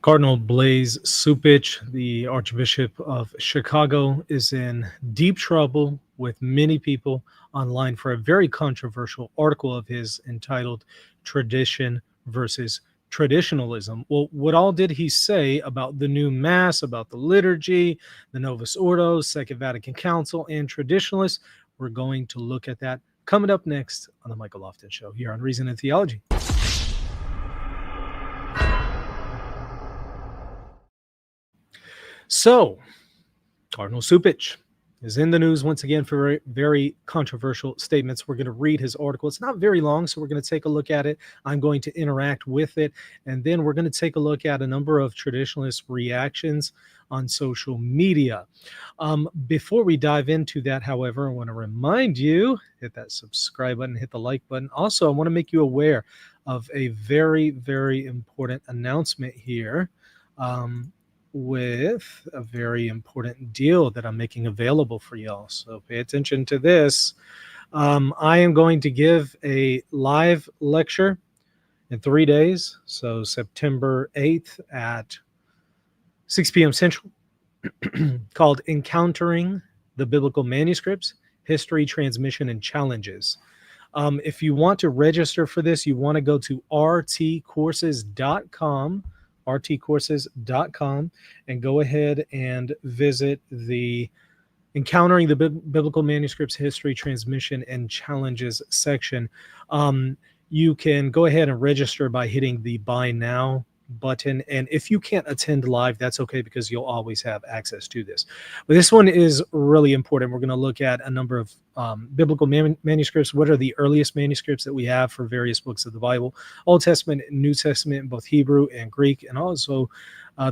Cardinal Cupich, the Archbishop of Chicago, is in deep trouble with many people online for a very controversial article of his entitled Tradition versus Traditionalism. Well, what all did he say about the new Mass, about the liturgy, the Novus Ordo, Second Vatican Council, and Traditionalists? We're going to look at that coming up next on the Michael Lofton Show here on Reason and Theology. So, Cardinal Cupich is in the news once again for very, very controversial statements. We're going to read his article. It's not very long, so we're going to take a look at it. I'm going to interact with it, and then we're going to take a look at a number of traditionalist reactions on social media. Before we dive into that, however, I want to remind you, hit that subscribe button, hit the like button. Also, I want to make you aware of a very, very important announcement here. With a very important deal that I'm making available for y'all. So pay attention to this. I am going to give a live lecture in 3 days. So September 8th at 6 p.m. Central called Encountering the Biblical Manuscripts, History, Transmission, and Challenges. If you want to register for this, you want to go to rtcourses.com rtcourses.com and go ahead and visit the Encountering the Biblical Manuscripts, History, Transmission, and Challenges section. You can go ahead and register by hitting the Buy Now button. And if you can't attend live, that's okay, because you'll always have access to this. But this one is really important. We're going to look at a number of biblical manuscripts. What are the earliest manuscripts that we have for various books of the Bible, Old Testament and New Testament, both Hebrew and Greek, and also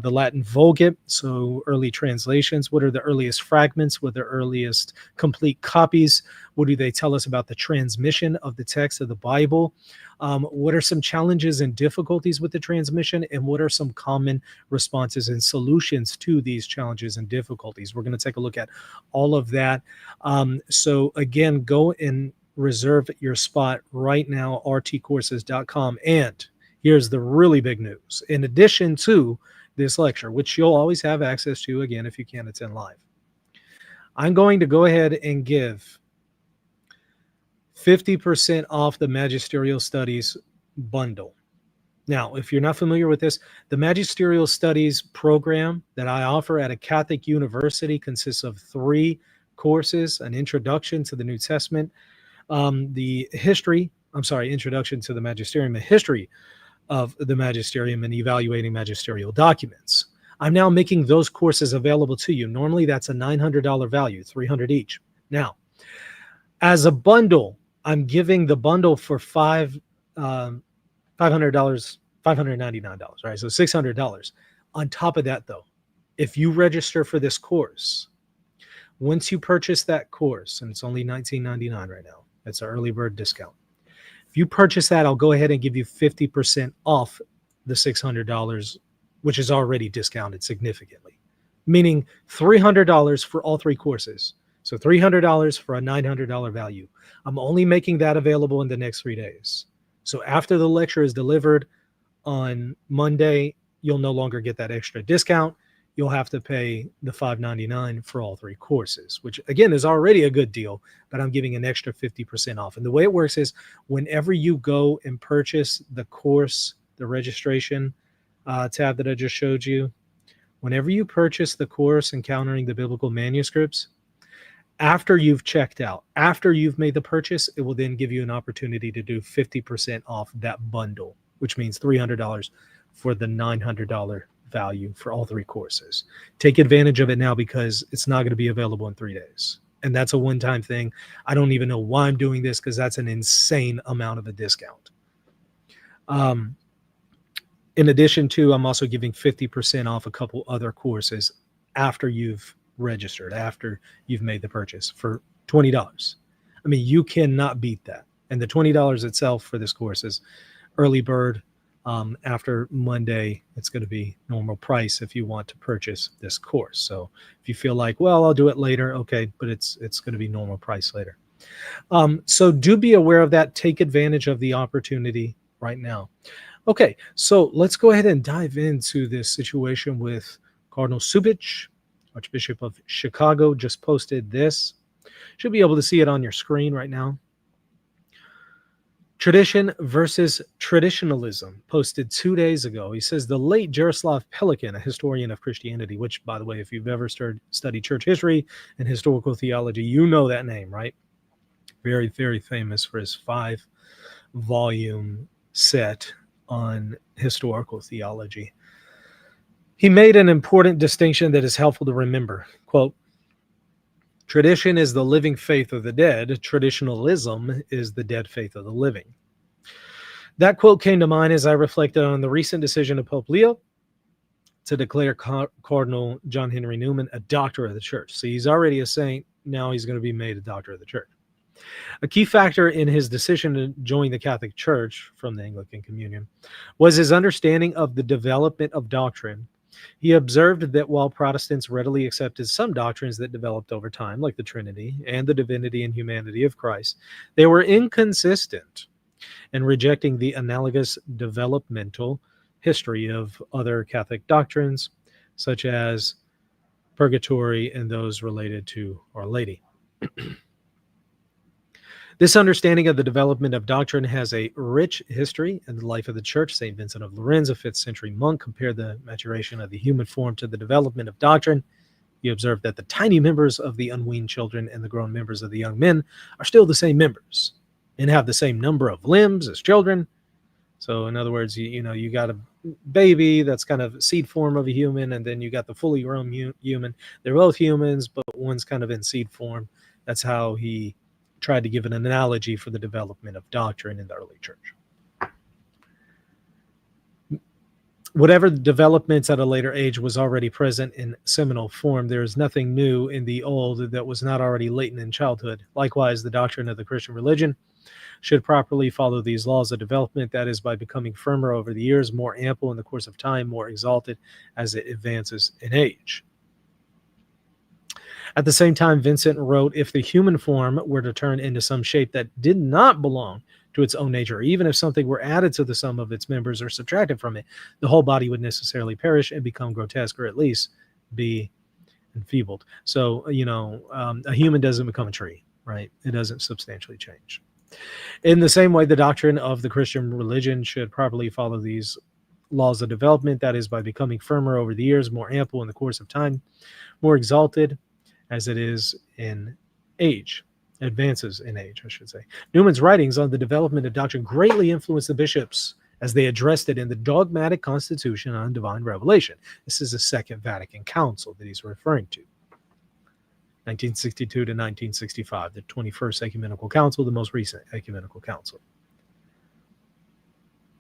the Latin Vulgate, so early translations. What are the earliest fragments? What are the earliest complete copies? What do they tell us about the transmission of the text of the Bible? What are some challenges and difficulties with the transmission? And what are some common responses and solutions to these challenges and difficulties? We're going to take a look at all of that. So again, go and reserve your spot right now, rtcourses.com. And here's the really big news. In addition to this lecture, which you'll always have access to, again, if you can't attend live, I'm going to go ahead and give 50% off the Magisterial Studies bundle. Now, if you're not familiar with this, the Magisterial Studies program that I offer at a Catholic university consists of 3 courses: an introduction to the New Testament, introduction to the Magisterium, a history of the Magisterium, and evaluating magisterial documents. I'm now making those courses available to you. Normally that's a $900 value, $300 each. Now, as a bundle, I'm giving the bundle for $599, right? So $600. On top of that, though, if you register for this course, once you purchase that course, and it's only $19.99 right now, it's an early bird discount. If you purchase that, I'll go ahead and give you 50% off the $600, which is already discounted significantly, meaning $300 for all 3 courses. So $300 for a $900 value. I'm only making that available in the next 3 days. So after the lecture is delivered on Monday, you'll no longer get that extra discount. You'll have to pay the $599 for all 3 courses, which again is already a good deal, but I'm giving an extra 50% off. And the way it works is whenever you go and purchase the course, the registration tab that I just showed you, whenever you purchase the course Encountering the Biblical Manuscripts, after you've checked out, after you've made the purchase, it will then give you an opportunity to do 50% off that bundle, which means $300 for the $900 value for all 3 courses. Take advantage of it now, because it's not going to be available in 3 days. And that's a one-time thing. I don't even know why I'm doing this, because that's an insane amount of a discount. In addition to, I'm also giving 50% off a couple other courses after you've registered, after you've made the purchase, for $20. I mean, you cannot beat that. And the $20 itself for this course is early bird. After Monday, it's going to be normal price if you want to purchase this course. So if you feel like, well, I'll do it later, okay, but it's going to be normal price later. So do be aware of that. Take advantage of the opportunity right now. Okay, so let's go ahead and dive into this situation with Cardinal Cupich, Archbishop of Chicago, just posted this. Should be able to see it on your screen right now. Tradition versus traditionalism, posted 2 days ago. He says the late Jaroslav Pelikan, a historian of Christianity, which, by the way, if you've ever studied church history and historical theology, you know that name, right? Very, very famous for his 5-volume set on historical theology. He made an important distinction that is helpful to remember. Quote, tradition is the living faith of the dead. Traditionalism is the dead faith of the living. That quote came to mind as I reflected on the recent decision of Pope Leo to declare Cardinal John Henry Newman a doctor of the church. So he's already a saint. Now he's going to be made a doctor of the church. A key factor in his decision to join the Catholic Church from the Anglican Communion was his understanding of the development of doctrine. He observed that while Protestants readily accepted some doctrines that developed over time, like the Trinity and the divinity and humanity of Christ, they were inconsistent in rejecting the analogous developmental history of other Catholic doctrines, such as purgatory and those related to Our Lady. This understanding of the development of doctrine has a rich history in the life of the church. St. Vincent of Lerins, a 5th century monk, compared the maturation of the human form to the development of doctrine. He observed that the tiny members of the unweaned children and the grown members of the young men are still the same members and have the same number of limbs as children. So in other words, you got a baby that's kind of seed form of a human, and then you got the fully grown human. They're both humans, but one's kind of in seed form. That's how he tried to give an analogy for the development of doctrine in the early church. Whatever the developments at a later age was already present in seminal form, there is nothing new in the old that was not already latent in childhood. Likewise, the doctrine of the Christian religion should properly follow these laws of development, that is, by becoming firmer over the years, more ample in the course of time, more exalted as it advances in age. At the same time, Vincent wrote, if the human form were to turn into some shape that did not belong to its own nature, even if something were added to the sum of its members or subtracted from it, the whole body would necessarily perish and become grotesque, or at least be enfeebled. So, a human doesn't become a tree, right? It doesn't substantially change. In the same way, the doctrine of the Christian religion should properly follow these laws of development, that is, by becoming firmer over the years, more ample in the course of time, more exalted as it is in age, advances in age, I should say. Newman's writings on the development of doctrine greatly influenced the bishops as they addressed it in the dogmatic constitution on divine revelation. This is the Second Vatican Council that he's referring to. 1962 to 1965, the 21st Ecumenical Council, the most recent Ecumenical Council.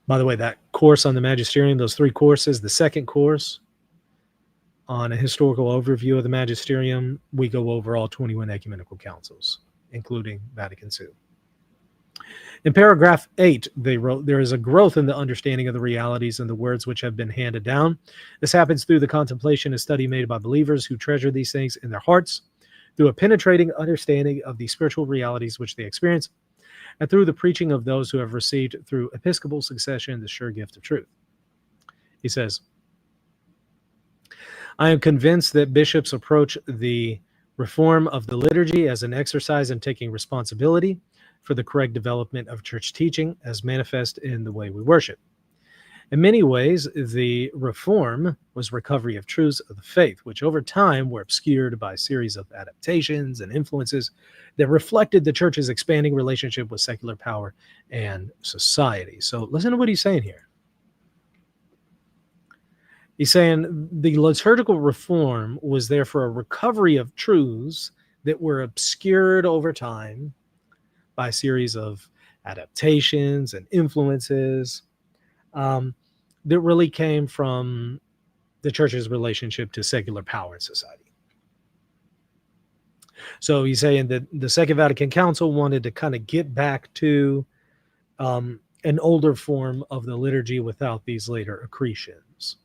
By the way, that course on the Magisterium, those 3 courses, the second course on a historical overview of the Magisterium, we go over all 21 Ecumenical Councils, including Vatican II. In paragraph 8, they wrote, there is a growth in the understanding of the realities and the words which have been handed down. This happens through the contemplation and study made by believers who treasure these things in their hearts, through a penetrating understanding of the spiritual realities which they experience, and through the preaching of those who have received through episcopal succession the sure gift of truth. He says, I am convinced that bishops approach the reform of the liturgy as an exercise in taking responsibility for the correct development of church teaching as manifest in the way we worship. In many ways, the reform was recovery of truths of the faith, which over time were obscured by a series of adaptations and influences that reflected the church's expanding relationship with secular power and society. So listen to what he's saying here. He's saying the liturgical reform was there for a recovery of truths that were obscured over time by a series of adaptations and influences that really came from the church's relationship to secular power in society. So he's saying that the Second Vatican Council wanted to kind of get back to an older form of the liturgy without these later accretions.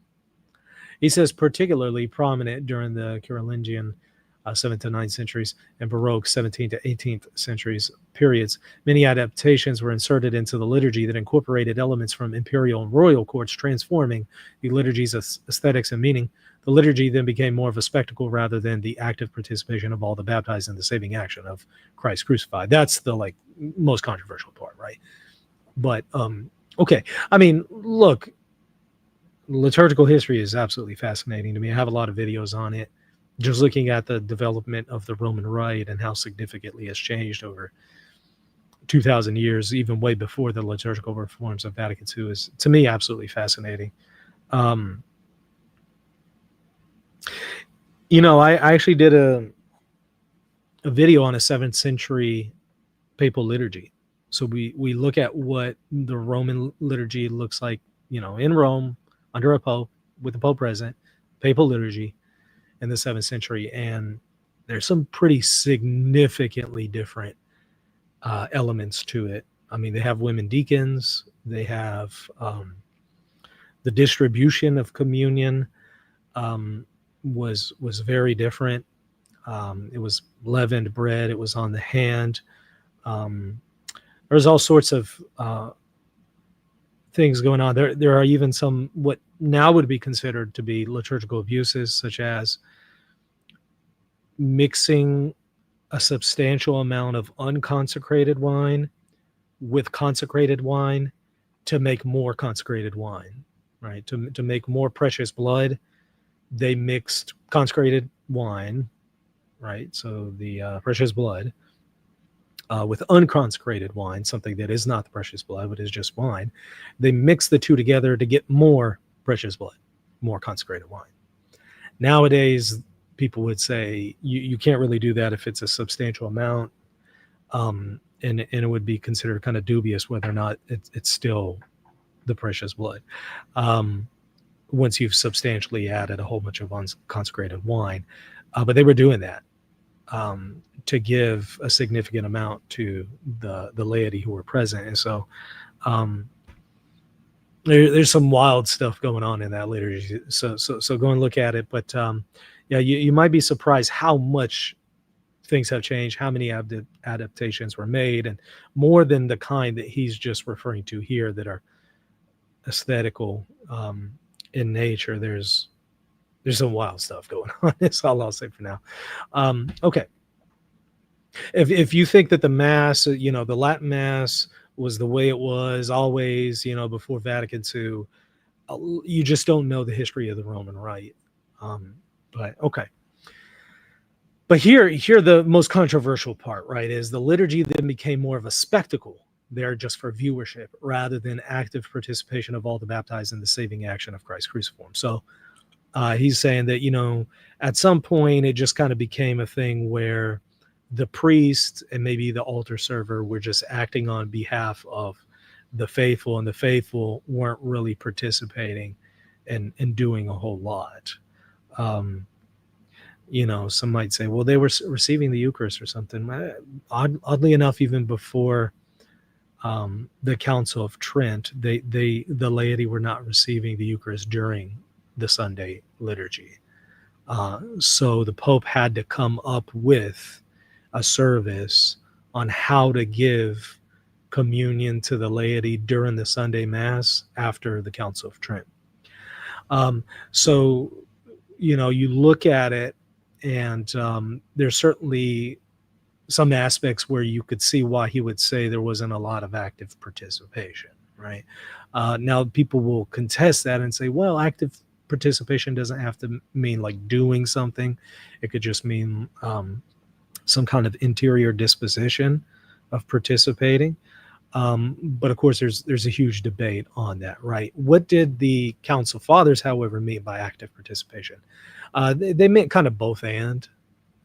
He says particularly prominent during the Carolingian 7th to 9th centuries, and Baroque 17th to 18th centuries periods. Many adaptations were inserted into the liturgy that incorporated elements from imperial and royal courts, transforming the liturgy's aesthetics and meaning. The liturgy then became more of a spectacle rather than the active participation of all the baptized in the saving action of Christ crucified. That's the most controversial part, right? But okay, I mean, look, liturgical history is absolutely fascinating to me. I have a lot of videos on it, just looking at the development of the Roman Rite and how significantly it's changed over 2,000 years, even way before the liturgical reforms of Vatican II, is, to me, absolutely fascinating. I actually did a video on a 7th century papal liturgy. So we look at what the Roman liturgy looks like, in Rome under a pope, with the pope present, papal liturgy in the 7th century. And there's some pretty significantly different elements to it. I mean, they have women deacons, they have the distribution of communion was very different. It was leavened bread, it was on the hand. There's all sorts of things going on. There are even some what now would be considered to be liturgical abuses, such as mixing a substantial amount of unconsecrated wine with consecrated wine to make more consecrated wine, right? To make more precious blood, they mixed consecrated wine, right? So the precious blood with unconsecrated wine, something that is not the precious blood, but is just wine. They mix the two together to get more precious blood, more consecrated wine. Nowadays, people would say you can't really do that if it's a substantial amount, and it would be considered kind of dubious whether or not it's still the precious blood. Once you've substantially added a whole bunch of unconsecrated wine. But they were doing that to give a significant amount to the laity who were present. And so there's some wild stuff going on in that liturgy. So go and look at it. But you might be surprised how much things have changed, how many adaptations were made, and more than the kind that he's just referring to here that are aesthetical in nature. There's some wild stuff going on. That's all I'll say for now. Okay. If you think that the Mass, the Latin Mass was the way it was always, before Vatican II, you just don't know the history of the Roman Rite. But okay. But here the most controversial part, right, is the liturgy then became more of a spectacle there just for viewership rather than active participation of all the baptized in the saving action of Christ cruciform. So he's saying that, at some point it just kind of became a thing where the priest and maybe the altar server were just acting on behalf of the faithful, and the faithful weren't really participating and doing a whole lot. Some might say, well, they were receiving the Eucharist or something. Oddly enough, even before the Council of Trent, the laity were not receiving the Eucharist during the Sunday liturgy. So the Pope had to come up with a service on how to give communion to the laity during the Sunday Mass after the Council of Trent. So, you look at it, and there's certainly some aspects where you could see why he would say there wasn't a lot of active participation, right? Now, people will contest that and say, well, active participation doesn't have to mean like doing something. It could just mean some kind of interior disposition of participating. But of course, there's a huge debate on that, right? What did the Council Fathers, however, mean by active participation? They meant kind of both and,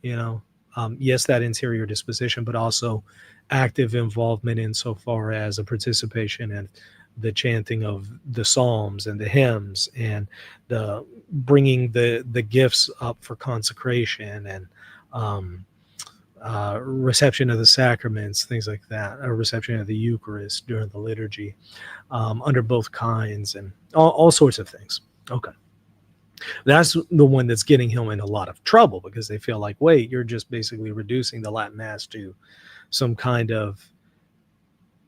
yes, that interior disposition, but also active involvement insofar as a participation in the chanting of the psalms and the hymns and the bringing the gifts up for consecration and reception of the sacraments, things like that, a reception of the Eucharist during the liturgy, under both kinds, and all sorts of things. Okay. That's the one that's getting him in a lot of trouble, because they feel like, wait, you're just basically reducing the Latin Mass to some kind of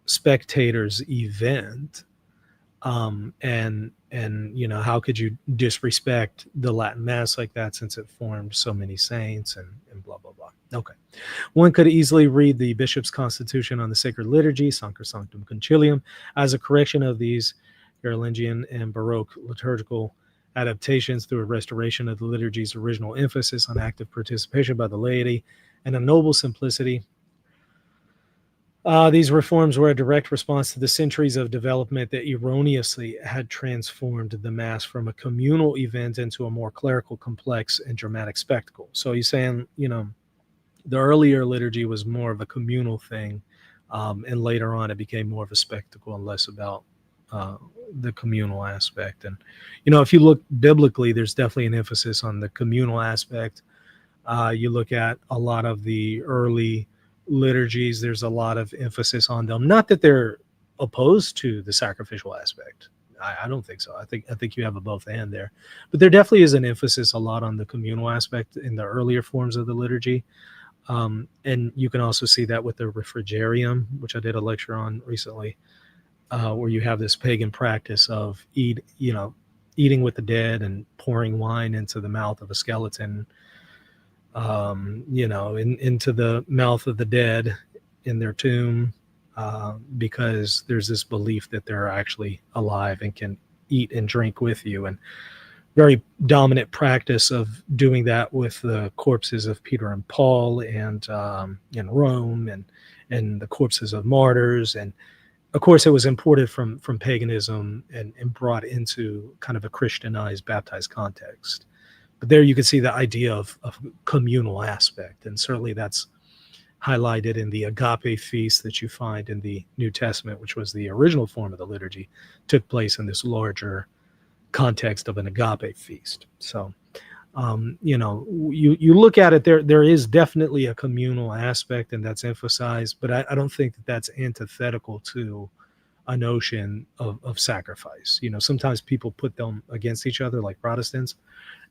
spectators event. And how could you disrespect the Latin Mass like that, since it formed so many saints, and blah blah blah. Okay. One could easily read the bishop's constitution on the sacred liturgy, Sacrosanctum Concilium, as a correction of these Carolingian and Baroque liturgical adaptations through a restoration of the liturgy's original emphasis on active participation by the laity and a noble simplicity. These reforms were a direct response to the centuries of development that erroneously had transformed the Mass from a communal event into a more clerical, complex, and dramatic spectacle. So he's saying, the earlier liturgy was more of a communal thing, and later on it became more of a spectacle and less about the communal aspect. And if you look biblically, there's definitely an emphasis on the communal aspect. You look at a lot of the early liturgies, there's a lot of emphasis on them. Not that they're opposed to the sacrificial aspect. I don't think so. I think you have a both and there, but there definitely is an emphasis a lot on the communal aspect in the earlier forms of the liturgy. And you can also see that with the refrigerium, which I did a lecture on recently, where you have this pagan practice of eating with the dead and pouring wine into the mouth of a skeleton, into the mouth of the dead in their tomb, because there's this belief that they're actually alive and can eat and drink with you. And very dominant practice of doing that with the corpses of Peter and Paul, and in Rome, and the corpses of martyrs. And of course, it was imported from paganism and brought into kind of a Christianized, baptized context. But there you can see the idea of communal aspect, and certainly that's highlighted in the agape feast that you find in the New Testament, which was the original form of the liturgy, took place in this larger context of an agape feast. So, you look at it, there is definitely a communal aspect, and that's emphasized, but I don't think that that's antithetical to a notion of sacrifice. Sometimes people put them against each other, like Protestants,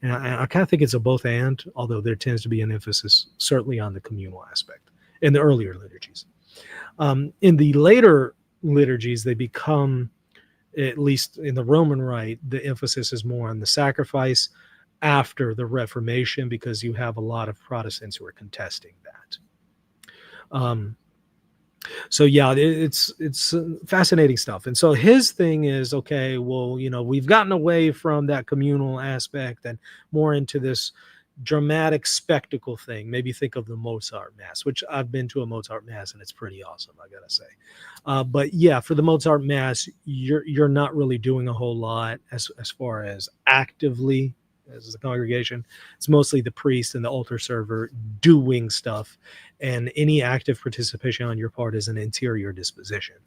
and I kind of think it's a both and, although there tends to be an emphasis certainly on the communal aspect in the earlier liturgies. In the later liturgies, they become, at least in the Roman Rite, the emphasis is more on the sacrifice after the Reformation, because you have a lot of Protestants who are contesting that. So yeah, it's fascinating stuff. And so his thing is, okay, well, we've gotten away from that communal aspect and more into this dramatic spectacle thing. Maybe think of the Mozart Mass, which I've been to a Mozart Mass and it's pretty awesome, I gotta say. But yeah, for the Mozart Mass, you're not really doing a whole lot as far as actively as the congregation. It's mostly the priest and the altar server doing stuff, and any active participation on your part is an interior disposition.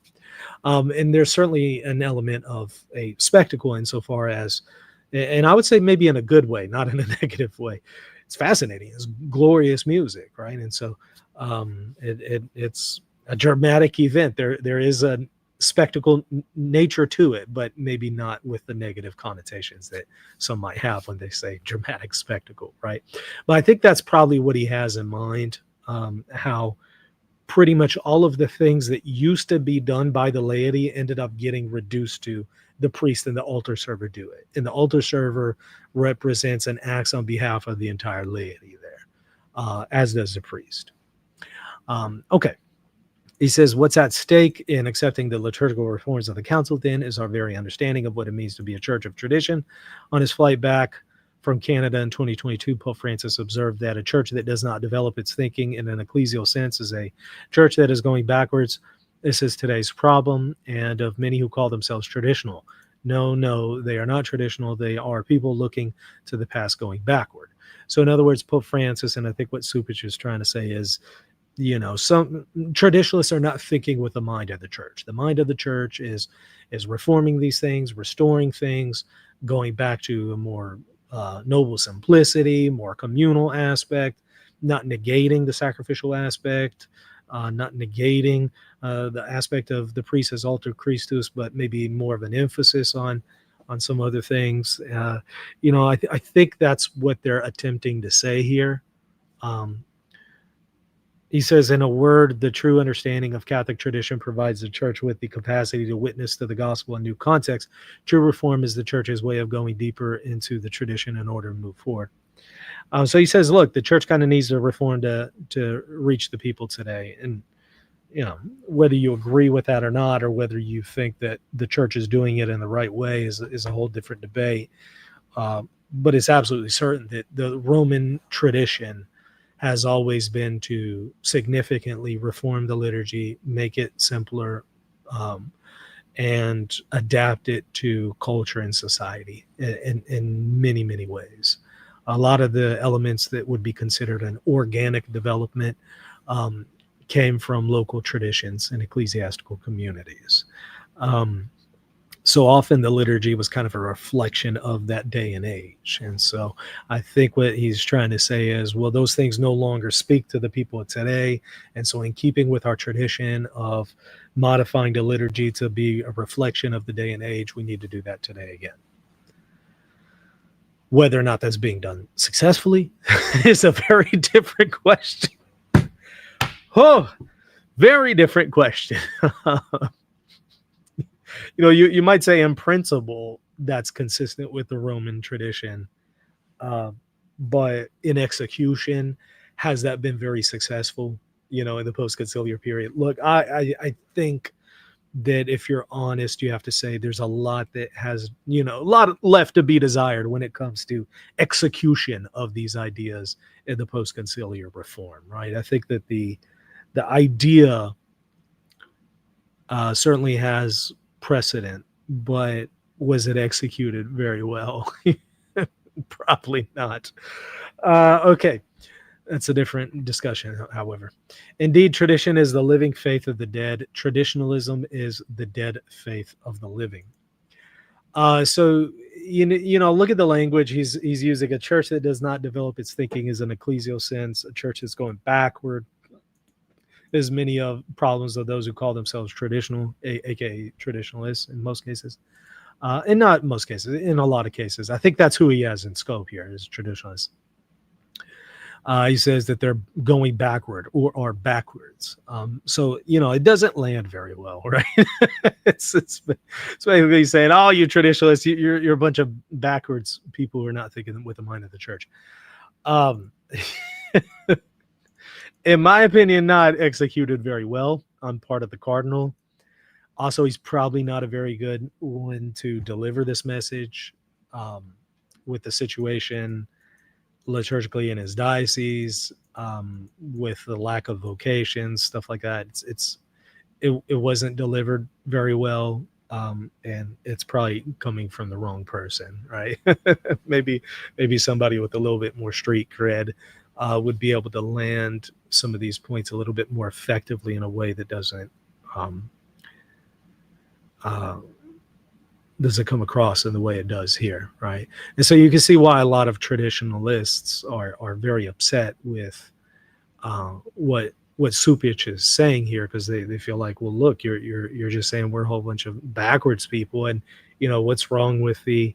And there's certainly an element of a spectacle insofar as, and I would say maybe in a good way, not in a negative way. It's fascinating. It's glorious music, right? And so it's a dramatic event. There is a spectacle nature to it, but maybe not with the negative connotations that some might have when they say dramatic spectacle, right? But I think that's probably what he has in mind, how pretty much all of the things that used to be done by the laity ended up getting reduced to the priest and the altar server do it. And the altar server represents and acts on behalf of the entire laity there, as does the priest. Okay. He says, what's at stake in accepting the liturgical reforms of the council then is our very understanding of what it means to be a church of tradition. On his flight back from Canada in 2022, Pope Francis observed that a church that does not develop its thinking in an ecclesial sense is a church that is going backwards. This is today's problem, and of many who call themselves traditional. No, they are not traditional. They are people looking to the past going backward. So in other words, Pope Francis, and I think what Cupich is trying to say is, some traditionalists are not thinking with the mind of the church. The mind of the church is reforming these things, restoring things, going back to a more noble simplicity, more communal aspect, not negating the sacrificial aspect, not negating the aspect of the priest as alter Christus, but maybe more of an emphasis on on some other things. I think that's what they're attempting to say here. Um, he says, in a word, the true understanding of Catholic tradition provides the church with the capacity to witness to the gospel in new contexts. True reform is the church's way of going deeper into the tradition in order to move forward. So he says, look, the church kind of needs to reform to reach the people today. And, whether you agree with that or not, or whether you think that the church is doing it in the right way is a whole different debate. But it's absolutely certain that the Roman tradition has always been to significantly reform the liturgy, make it simpler, and adapt it to culture and society in many, many ways. A lot of the elements that would be considered an organic development came from local traditions and ecclesiastical communities. So often the liturgy was kind of a reflection of that day and age. And so I think what he's trying to say is, well, those things no longer speak to the people of today. And so in keeping with our tradition of modifying the liturgy to be a reflection of the day and age, we need to do that today again. Whether or not that's being done successfully is a very different question. Oh, very different question. You might say in principle that's consistent with the Roman tradition, but in execution, has that been very successful? In the post-conciliar period. Look, I think that if you're honest, you have to say there's a lot that has a lot left to be desired when it comes to execution of these ideas in the post-conciliar reform. Right? I think that the idea certainly has precedent, but was it executed very well? Probably not. Okay, that's a different discussion, however. Indeed, tradition is the living faith of the dead. Traditionalism is the dead faith of the living. So look at the language he's using. A church that does not develop its thinking is an ecclesial sense. A church that's going backward. There's many of problems of those who call themselves traditional, aka traditionalists in most cases, and not most cases, in a lot of cases. I think that's who he has in scope here is traditionalists. He says that they're going backward or are backwards. So it doesn't land very well, right? it's basically saying, "Oh, you traditionalists, you're a bunch of backwards people who are not thinking with the mind of the church." In my opinion, not executed very well on part of the Cardinal. Also, he's probably not a very good one to deliver this message with the situation liturgically in his diocese, with the lack of vocations, stuff like that. It wasn't delivered very well, and it's probably coming from the wrong person, right? maybe somebody with a little bit more street cred would be able to land some of these points a little bit more effectively in a way that doesn't come across in the way it does here, right? And so you can see why a lot of traditionalists are very upset with what Cupich is saying here, because they feel like, well, look, you're just saying we're a whole bunch of backwards people, and what's wrong with the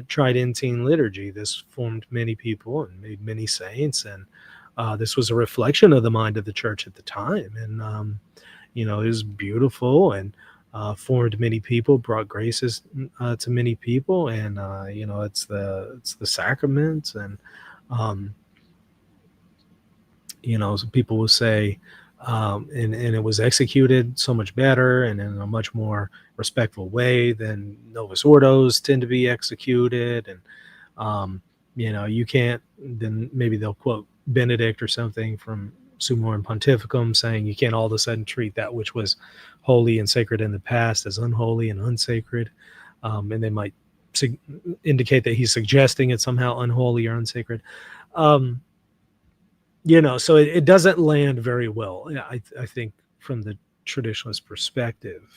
Tridentine liturgy? This formed many people and made many saints, and this was a reflection of the mind of the church at the time, and it was beautiful and formed many people, brought graces to many people, and it's the sacraments, and some people will say, and it was executed so much better and in a much more respectful way than Novus Ordos tend to be executed, and you can't. Then maybe they'll quote Benedict or something from Summorum Pontificum, saying you can't all of a sudden treat that which was holy and sacred in the past as unholy and unsacred, and they might indicate that he's suggesting it's somehow unholy or unsacred. So it doesn't land very well. I think from the traditionalist perspective,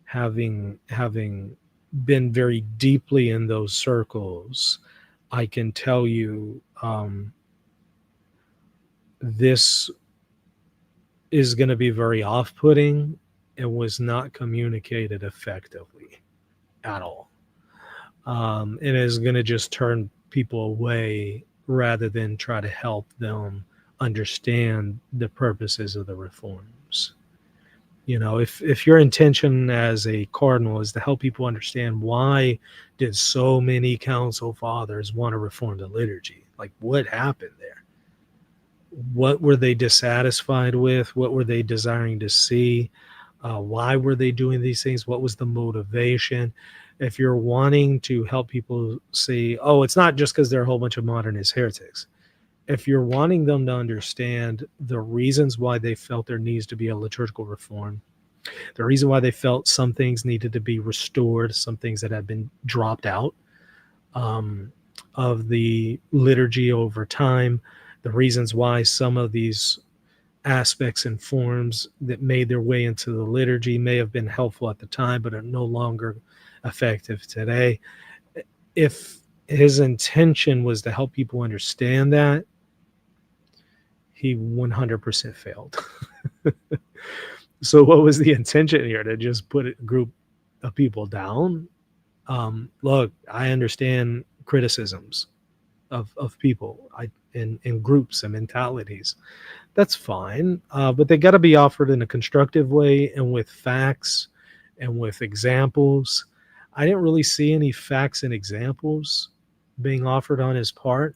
having been very deeply in those circles, I can tell you this is going to be very off-putting It was not communicated effectively at all. And is going to just turn people away rather than try to help them understand the purposes of the reforms. If your intention as a cardinal is to help people understand why did so many council fathers want to reform the liturgy, like what happened there, what were they dissatisfied with, what were they desiring to see, why were they doing these things, what was the motivation. If you're wanting to help people see, oh, it's not just because they're a whole bunch of modernist heretics. If you're wanting them to understand the reasons why they felt there needs to be a liturgical reform, the reason why they felt some things needed to be restored, some things that had been dropped out um, of the liturgy over time, the reasons why some of these aspects and forms that made their way into the liturgy may have been helpful at the time, but are no longer effective today. If his intention was to help people understand that, he 100% failed. So what was the intention here? To just put a group of people down? Look, I understand criticisms of people in groups and mentalities. That's fine, but they got to be offered in a constructive way and with facts and with examples. I didn't really see any facts and examples being offered on his part.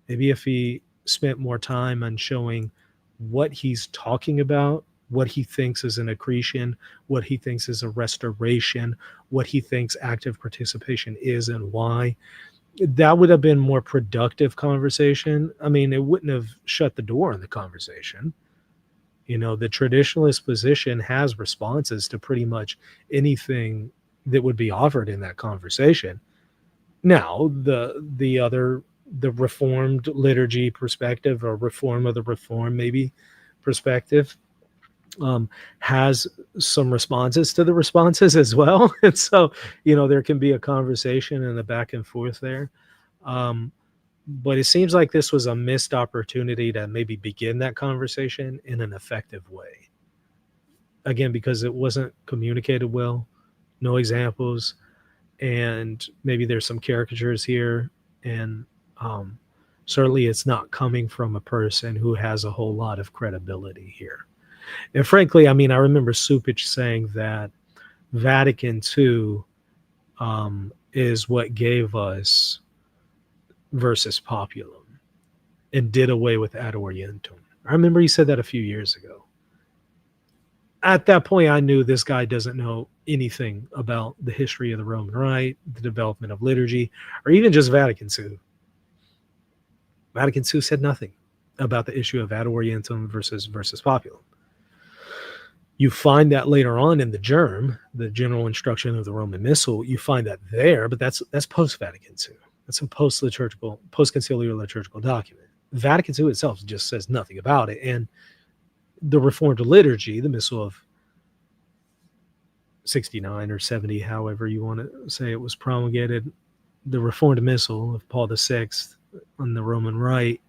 Maybe if he spent more time on showing what he's talking about, what he thinks is an accretion, what he thinks is a restoration, what he thinks active participation is and why, that would have been more productive conversation. I mean, it wouldn't have shut the door on the conversation. The traditionalist position has responses to pretty much anything that would be offered in that conversation. Now, the reformed liturgy perspective, or reform of the reform maybe perspective, has some responses to the responses as well. And so, there can be a conversation and a back and forth there. But it seems like this was a missed opportunity to maybe begin that conversation in an effective way. Again, because it wasn't communicated well, no examples, and maybe there's some caricatures here. And certainly it's not coming from a person who has a whole lot of credibility here. And frankly, I mean, I remember Cupich saying that Vatican II is what gave us versus populum and did away with ad orientem. I remember he said that a few years ago. At that point, I knew this guy doesn't know anything about the history of the Roman Rite, the development of liturgy, or even just Vatican II. Vatican II said nothing about the issue of ad orientem versus populum. You find that later on in the Germ, the general instruction of the Roman Missal. You find that there, but that's post-Vatican II. That's a post-conciliar liturgical document. Vatican II itself just says nothing about it. And the Reformed liturgy, the Missal of 69 or 70, however you want to say it was promulgated, the Reformed Missal of Paul VI on the Roman Rite,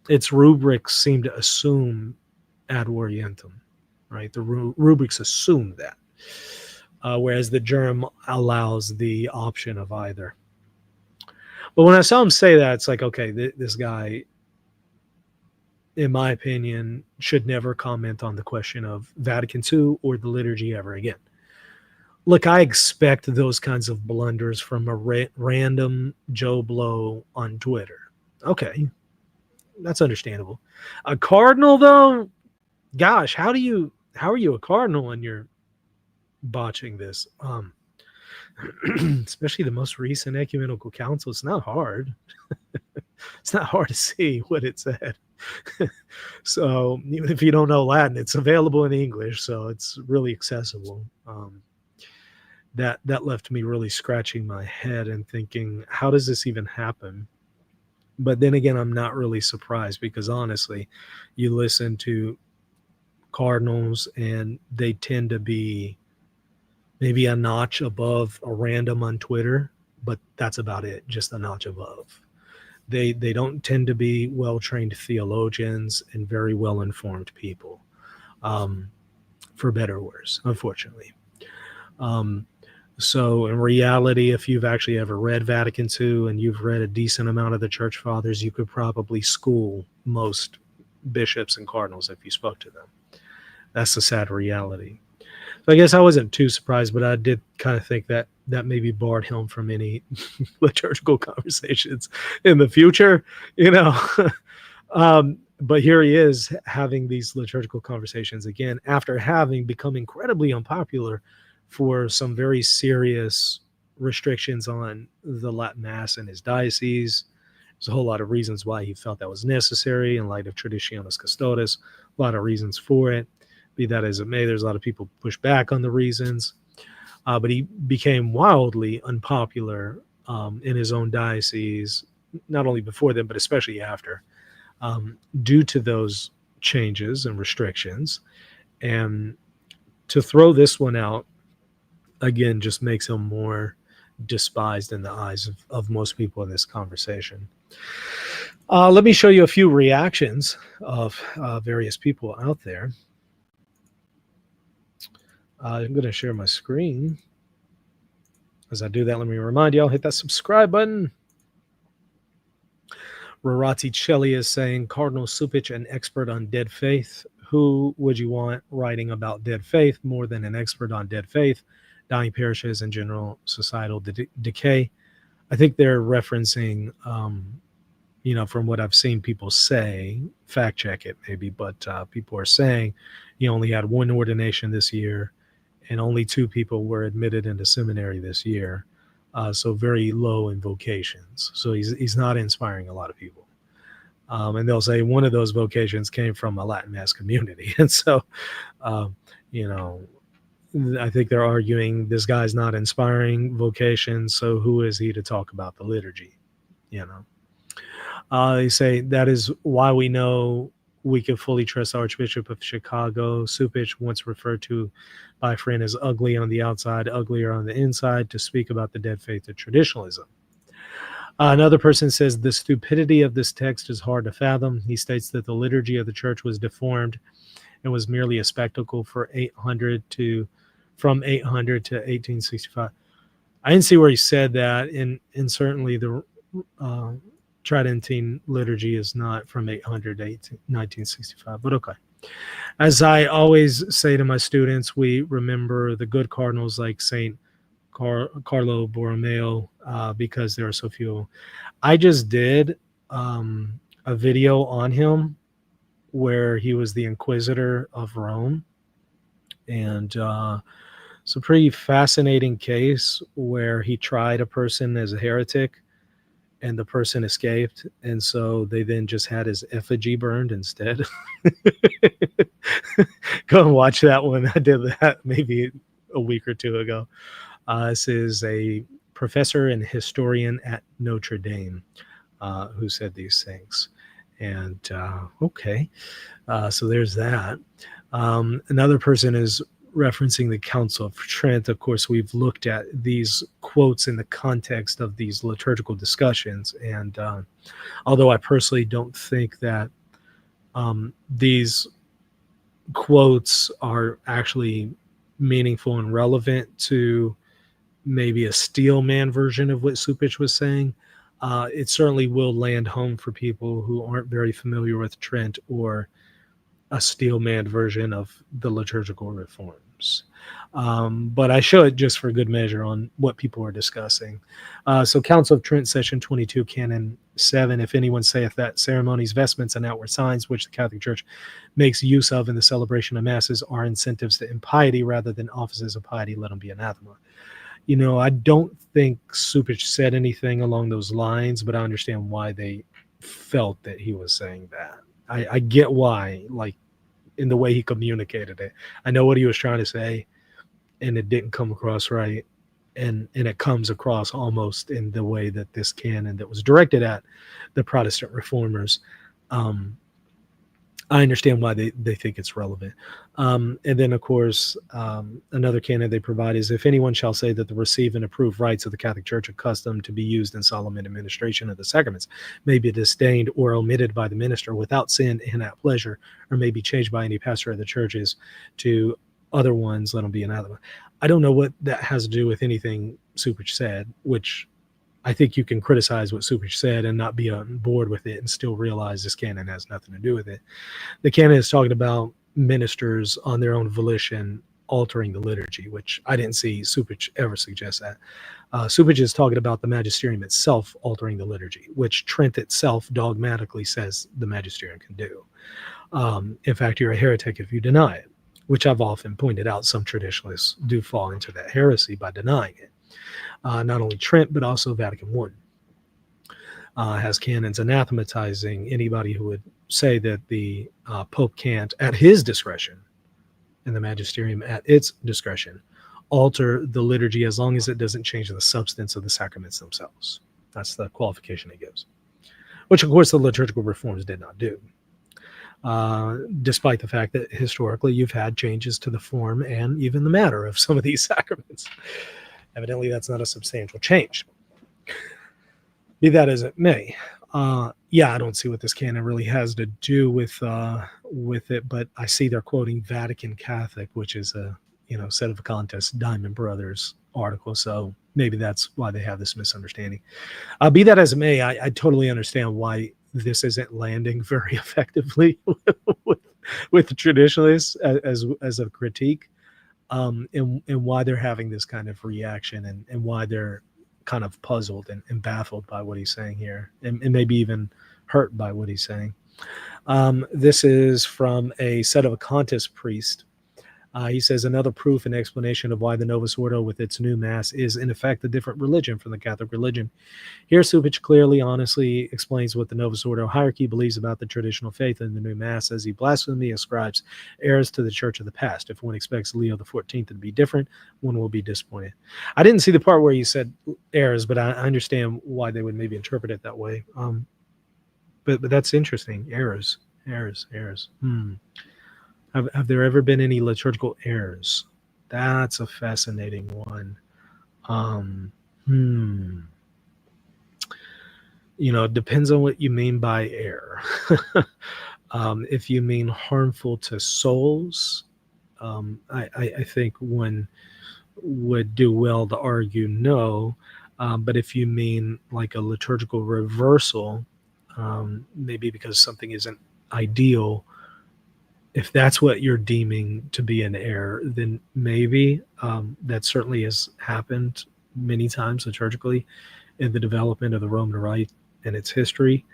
its rubrics seem to assume ad orientem, right? The rubrics assume that, whereas the Germ allows the option of either. But when I saw him say that, it's like, okay, this guy, in my opinion, should never comment on the question of Vatican II or the liturgy ever again. Look, I expect those kinds of blunders from a random Joe Blow on Twitter. Okay, that's understandable. A cardinal, though, gosh, how are you a cardinal and you're botching this? Especially the most recent ecumenical council. It's not hard. It's not hard to see what it said. So even if you don't know Latin, it's available in English, so it's really accessible. That left me really scratching my head and thinking, how does this even happen? But then again, I'm not really surprised, because honestly, you listen to cardinals and they tend to be maybe a notch above a random on Twitter, but that's about it, just a notch above. They don't tend to be well-trained theologians and very well-informed people, um, for better or worse, unfortunately. Um, so in reality, if you've actually ever read Vatican II and you've read a decent amount of the Church Fathers, you could probably school most bishops and cardinals if you spoke to them. That's the sad reality. So I guess I wasn't too surprised, but I did kind of think that that maybe barred him from any liturgical conversations in the future, you know. But here he is having these liturgical conversations again after having become incredibly unpopular for some very serious restrictions on the Latin Mass in his diocese. There's a whole lot of reasons why he felt that was necessary in light of Traditionalist Custodes, a lot of reasons for it. Be that as it may, there's a lot of people push back on the reasons. But he became wildly unpopular in his own diocese, not only before then, but especially after, due to those changes and restrictions. And to throw this one out, again, just makes him more despised in the eyes of most people in this conversation. Let me show you a few reactions of various people out there. I'm going to share my screen. As I do that, let me remind you, I'll hit that subscribe button. Rarati Celli is saying, Cardinal Cupich, an expert on dead faith. Who would you want writing about dead faith more than an expert on dead faith, dying parishes, and general societal decay? I think they're referencing, from what I've seen people say, fact check it maybe, but people are saying he only had one ordination this year and only 2 people were admitted into seminary this year. So very low in vocations. So he's not inspiring a lot of people. And they'll say one of those vocations came from a Latin Mass community. And so, I think they're arguing this guy's not inspiring vocations. So who is he to talk about the liturgy? They say that is why we know we can fully trust Archbishop of Chicago. Cupich, once referred to by a friend as ugly on the outside, uglier on the inside, to speak about the dead faith of traditionalism. Another person says the stupidity of this text is hard to fathom. He states that the liturgy of the church was deformed and was merely a spectacle from 800 to 1865. I didn't see where he said that, and certainly the Tridentine liturgy is not from 800 to 1965, but okay. As I always say to my students, we remember the good cardinals like Saint Carlo Borromeo because there are so few. I just did a video on him where he was the Inquisitor of Rome, and it's a pretty fascinating case where he tried a person as a heretic and the person escaped, and so they then just had his effigy burned instead. Go and watch that one. I did that maybe a week or 2 ago. This is a professor and historian at Notre Dame who said these things. And okay, so there's that. Another person is referencing the Council of Trent. Of course, we've looked at these quotes in the context of these liturgical discussions. And although I personally don't think that these quotes are actually meaningful and relevant to maybe a Steelman version of what Cupich was saying, it certainly will land home for people who aren't very familiar with Trent or a Steelman version of the liturgical reforms. But I show it just for good measure on what people are discussing. So Council of Trent, Session 22, Canon 7, if anyone saith that ceremonies, vestments, and outward signs which the Catholic Church makes use of in the celebration of masses are incentives to impiety rather than offices of piety, let them be anathema. I don't think Cupich said anything along those lines, but I understand why they felt that he was saying that. I get why, like in the way he communicated it. I know what he was trying to say, and it didn't come across right. And it comes across almost in the way that this canon that was directed at the Protestant reformers I understand why they think it's relevant. And then, of course, another canon they provide is if anyone shall say that the receive and approve rites of the Catholic Church accustomed to be used in solemn administration of the sacraments may be disdained or omitted by the minister without sin and at pleasure, or may be changed by any pastor of the churches to other ones, let them be anathema. I don't know what that has to do with anything Cupich said, which I think you can criticize what Cupich said and not be on board with it and still realize this canon has nothing to do with it. The canon is talking about ministers on their own volition altering the liturgy, which I didn't see Cupich ever suggest that. Cupich is talking about the magisterium itself altering the liturgy, which Trent itself dogmatically says the magisterium can do. In fact, you're a heretic if you deny it, which I've often pointed out. Some traditionalists do fall into that heresy by denying it. Not only Trent, but also Vatican I has canons anathematizing anybody who would say that the Pope can't, at his discretion, and the magisterium at its discretion, alter the liturgy as long as it doesn't change the substance of the sacraments themselves. That's the qualification he gives, which, of course, the liturgical reforms did not do, despite the fact that historically you've had changes to the form and even the matter of some of these sacraments. Evidently, that's not a substantial change. Be that as it may, I don't see what this canon really has to do with it, but I see they're quoting Vatican Catholic, which is a set of contest Diamond Brothers article, so maybe that's why they have this misunderstanding. Be that as it may, I totally understand why this isn't landing very effectively with the traditionalists as a critique, and why they're having this kind of reaction, and why they're kind of puzzled and baffled by what he's saying here, and maybe even hurt by what he's saying. This is from a set of a contest priest. He says another proof and explanation of why the Novus Ordo with its new mass is in effect a different religion from the Catholic religion. Here Cupich clearly, honestly explains what the Novus Ordo hierarchy believes about the traditional faith in the new mass, as he blasphemically ascribes errors to the church of the past. If one expects Leo XIV to be different, one will be disappointed. I didn't see the part where he said errors, but I understand why they would maybe interpret it that way. But that's interesting. Errors. Have there ever been any liturgical errors? That's a fascinating one. It depends on what you mean by error. If you mean harmful to souls, I think one would do well to argue no. But if you mean like a liturgical reversal, maybe because something isn't ideal, if that's what you're deeming to be an error, then maybe that certainly has happened many times liturgically in the development of the Roman Rite and its history.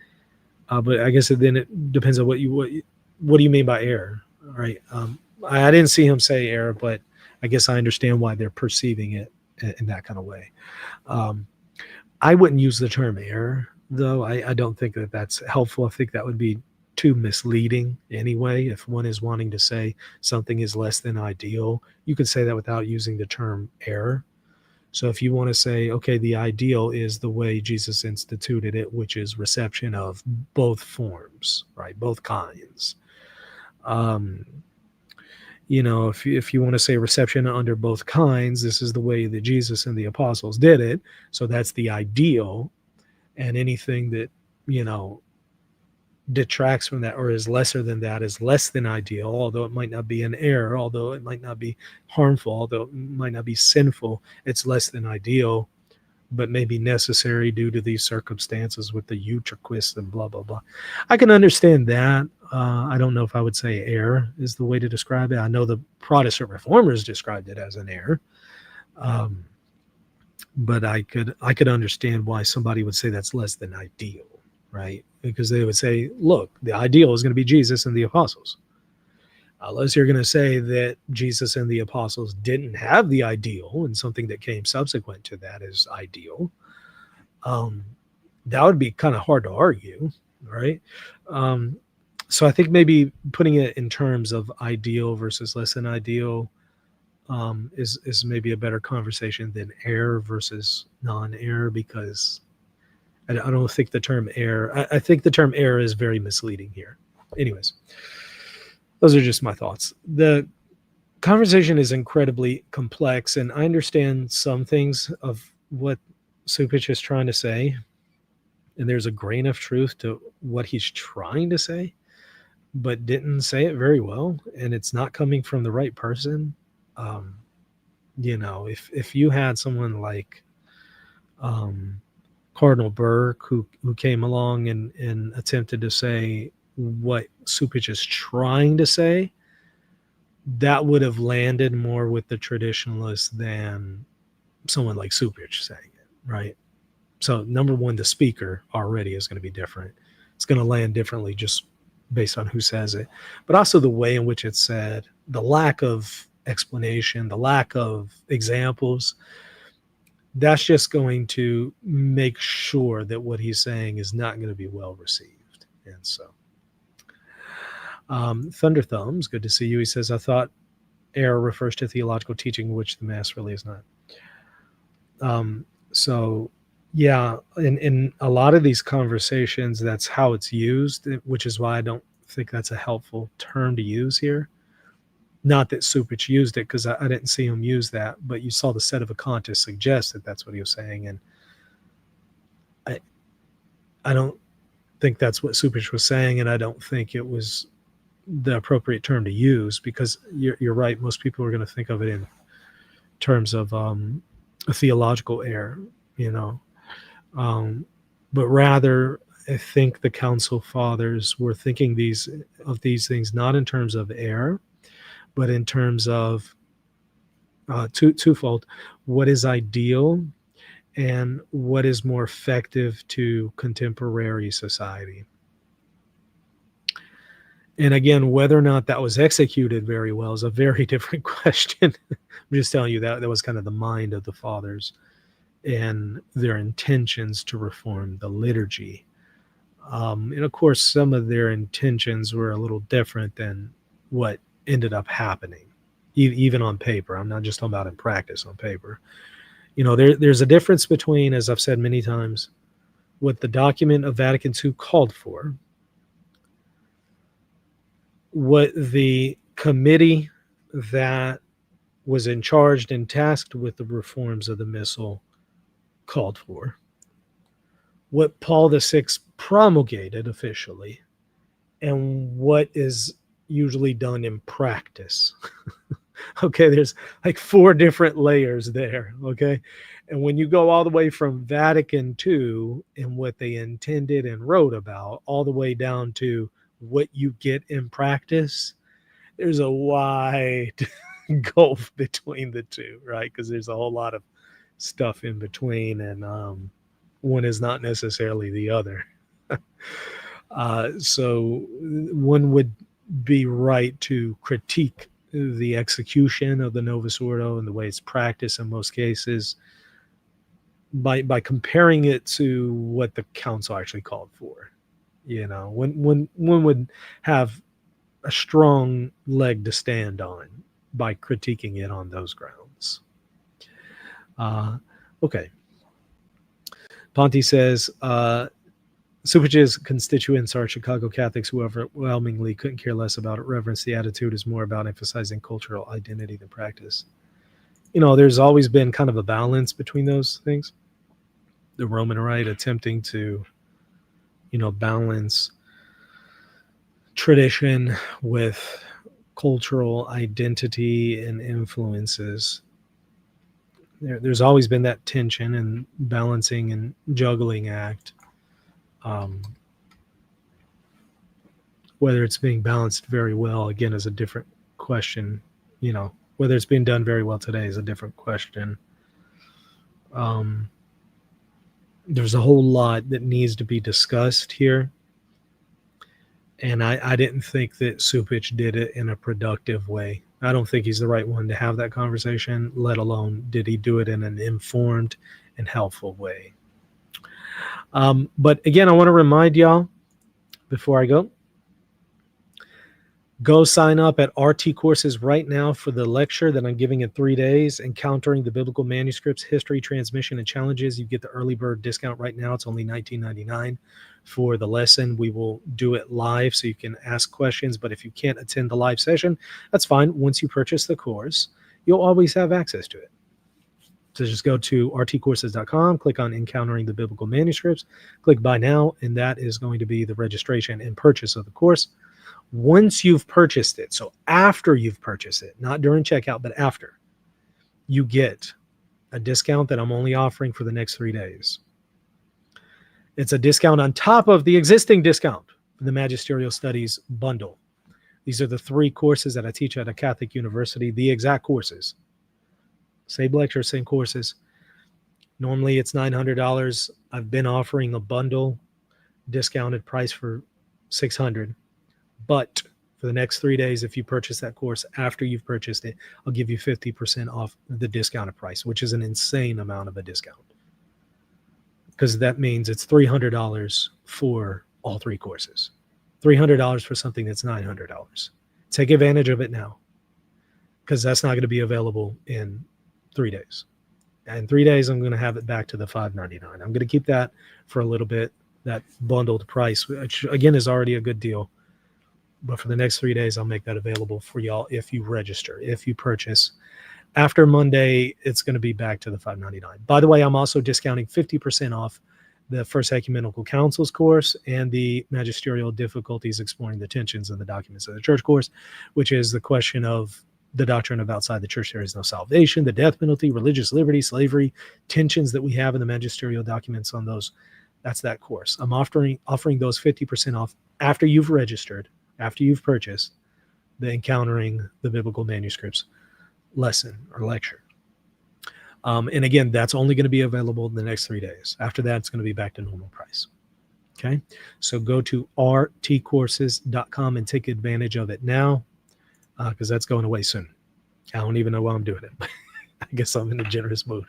But I guess then it depends on what do you mean by error, right? I didn't see him say error, but I guess I understand why they're perceiving it in that kind of way. I wouldn't use the term error, though. I don't think that that's helpful. I think that would be too misleading anyway. If one is wanting to say something is less than ideal, you could say that without using the term error. So if you want to say, okay, the ideal is the way Jesus instituted it, which is reception of both forms, right? Both kinds. If you want to say reception under both kinds, this is the way that Jesus and the apostles did it. So that's the ideal. And anything that, detracts from that or is lesser than that is less than ideal, although it might not be an error, although it might not be harmful, although it might not be sinful. It's less than ideal, but maybe necessary due to these circumstances with the Utraquist and blah, blah, blah. I can understand that. I don't know if I would say error is the way to describe it. I know the Protestant reformers described it as an error. But I could understand why somebody would say that's less than ideal, right? Because they would say, look, the ideal is going to be Jesus and the apostles. Unless you're going to say that Jesus and the apostles didn't have the ideal and something that came subsequent to that is ideal, that would be kind of hard to argue, right? So I think maybe putting it in terms of ideal versus less than ideal is maybe a better conversation than error versus non-error, because I don't think the term error, I think the term error is very misleading here. Anyways, those are just my thoughts. The conversation is incredibly complex, and I understand some things of what Cupich is trying to say, and there's a grain of truth to what he's trying to say, but didn't say it very well, and it's not coming from the right person. Um, if you had someone like um, Cardinal Burke who came along and attempted to say what Cupich is trying to say, that would have landed more with the traditionalists than someone like Cupich saying it, right? So number one, the speaker already is going to be different. It's going to land differently just based on who says it, but also the way in which it's said, the lack of explanation, the lack of examples. That's just going to make sure that what he's saying is not going to be well received. And so, Thunder Thumbs, good to see you. He says, I thought error refers to theological teaching, which the Mass really is not. So yeah, in a lot of these conversations, that's how it's used, which is why I don't think that's a helpful term to use here. Not that Cupich used it, because I didn't see him use that, but you saw the set of Acontis suggest that that's what he was saying, and I don't think that's what Cupich was saying, and I don't think it was the appropriate term to use, because you're right. Most people are going to think of it in terms of a theological error, but rather I think the Council Fathers were thinking these things not in terms of error, but in terms of twofold: what is ideal and what is more effective to contemporary society. And again, whether or not that was executed very well is a very different question. I'm just telling you that was kind of the mind of the fathers and their intentions to reform the liturgy. And of course, some of their intentions were a little different than what ended up happening, even on paper. I'm not just talking about in practice, on paper. There's a difference between, as I've said many times, what the document of Vatican II called for, what the committee that was in charge and tasked with the reforms of the Missal called for, what Paul VI promulgated officially, and what is usually done in practice. Okay, there's like 4 different layers there, okay? And when you go all the way from Vatican II and what they intended and wrote about, all the way down to what you get in practice, there's a wide gulf between the two, right? Because there's a whole lot of stuff in between, and one is not necessarily the other. So one would be right to critique the execution of the Novus Ordo and the way it's practiced in most cases by comparing it to what the council actually called for. When one would have a strong leg to stand on by critiquing it on those grounds. Okay. Ponte says, Cupich's constituents are Chicago Catholics who overwhelmingly couldn't care less about it. Reverence. The attitude is more about emphasizing cultural identity than practice. There's always been kind of a balance between those things. The Roman Rite attempting to, balance tradition with cultural identity and influences. There's always been that tension and balancing and juggling act. Whether it's being balanced very well, again, is a different question. Whether it's being done very well today is a different question. There's a whole lot that needs to be discussed here. And I didn't think that Cupich did it in a productive way. I don't think he's the right one to have that conversation, let alone did he do it in an informed and helpful way. But again, I want to remind y'all before I go, Go sign up at RT Courses right now for the lecture that I'm giving in 3 days, Encountering the Biblical Manuscripts, History, Transmission, and Challenges. You get the early bird discount right now. It's only $19.99 for the lesson. We will do it live so you can ask questions, but if you can't attend the live session, that's fine. Once you purchase the course, you'll always have access to it. So just go to rtcourses.com, click on Encountering the Biblical Manuscripts, click Buy Now, and that is going to be the registration and purchase of the course. Once you've purchased it, so after you've purchased it, not during checkout, but after, you get a discount that I'm only offering for the next 3 days. It's a discount on top of the existing discount for the Magisterial Studies bundle. These are the 3 courses that I teach at a Catholic university, the exact courses. Same lecture, same courses. Normally it's $900. I've been offering a bundle discounted price for $600. But for the next 3 days, if you purchase that course after you've purchased it, I'll give you 50% off the discounted price, which is an insane amount of a discount. Because that means it's $300 for all 3 courses. $300 for something that's $900. Take advantage of it now, because that's not going to be available in 3 days. And in 3 days, I'm going to have it back to the $5.99. I'm going to keep that for a little bit, that bundled price, which again is already a good deal. But for the next 3 days, I'll make that available for y'all if you register, if you purchase. After Monday, it's going to be back to the $5.99. By the way, I'm also discounting 50% off the First Ecumenical Councils course and the Magisterial Difficulties Exploring the Tensions in the Documents of the Church course, which is the question of the doctrine of outside the church there is no salvation, the death penalty, religious liberty, slavery, tensions that we have in the magisterial documents on those. That's that course. I'm offering those 50% off after you've registered, after you've purchased the Encountering the Biblical Manuscripts lesson or lecture. And again, that's only going to be available in the next 3 days. After that, it's going to be back to normal price. Okay, so go to rtcourses.com and take advantage of it now, because that's going away soon. I don't even know why I'm doing it. I guess I'm in a generous mood.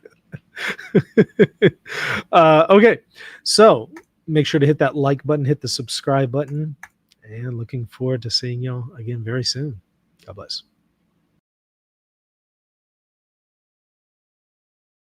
Okay, so make sure to hit that like button, hit the subscribe button, and looking forward to seeing y'all again very soon. God bless.